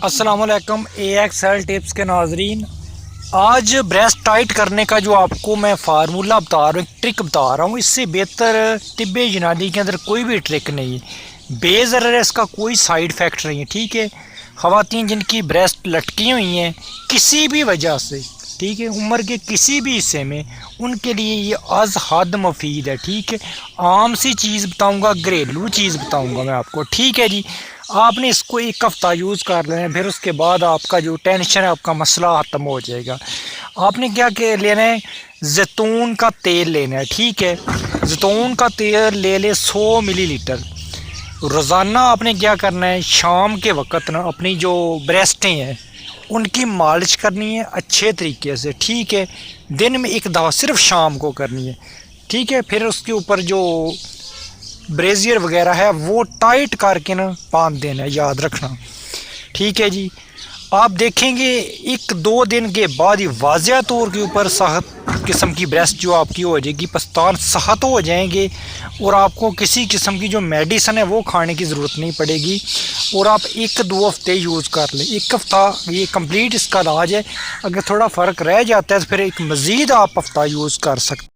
अस्सलाम वालेकुम AXL tips के नाजरीन। आज ब्रेस्ट टाइट करने का जो आपको मैं फार्मूला बता रहा हूँ, ट्रिक बता रहा हूँ, इससे बेहतर तिब्बे यूनानी के अंदर कोई भी ट्रिक नहीं है। बेज़र इसका कोई साइड इफ़ेक्ट नहीं है। ठीक है, ख़वातीन जिनकी ब्रेस्ट लटकी हुई हैं किसी भी वजह से, ठीक है, उम्र के किसी भी हिस्से में, उनके लिए ये अज़ हद मुफीद है। ठीक है, आम सी चीज़ बताऊंगा, घरेलू चीज़ बताऊंगा मैं आपको। ठीक है जी, आपने इसको एक हफ़्ता यूज़ कर लेना है, फिर उसके बाद आपका जो टेंशन है, आपका मसला ख़त्म हो जाएगा। आपने क्या लेना है, जैतून का तेल लेना है। ठीक है, जैतून का तेल ले ले 100 मिलीलीटर। रोज़ाना आपने क्या करना है, शाम के वक़्त ना अपनी जो ब्रेस्टें हैं उनकी मालिश करनी है अच्छे तरीके से। ठीक है, दिन में एक दफ़ा सिर्फ शाम को करनी है। ठीक है, फिर उसके ऊपर जो ब्रेजियर वगैरह है वो टाइट करके ना बांध देना है, याद रखना। ठीक है जी, आप देखेंगे 1-2 दिन के बाद ही वाज़िया तौर के ऊपर सख्त किस्म की ब्रेस्ट जो आपकी हो जाएगी, पस्तान सख्त हो जाएंगे और आपको किसी किस्म की जो मेडिसन है वो खाने की ज़रूरत नहीं पड़ेगी। और आप 1-2 हफ्ते यूज़ कर लें, 1 हफ्ता ये कंप्लीट इसका इलाज है। अगर थोड़ा फ़र्क रह जाता है तो फिर एक मज़ीद आप हफ्ता यूज़ कर सकते।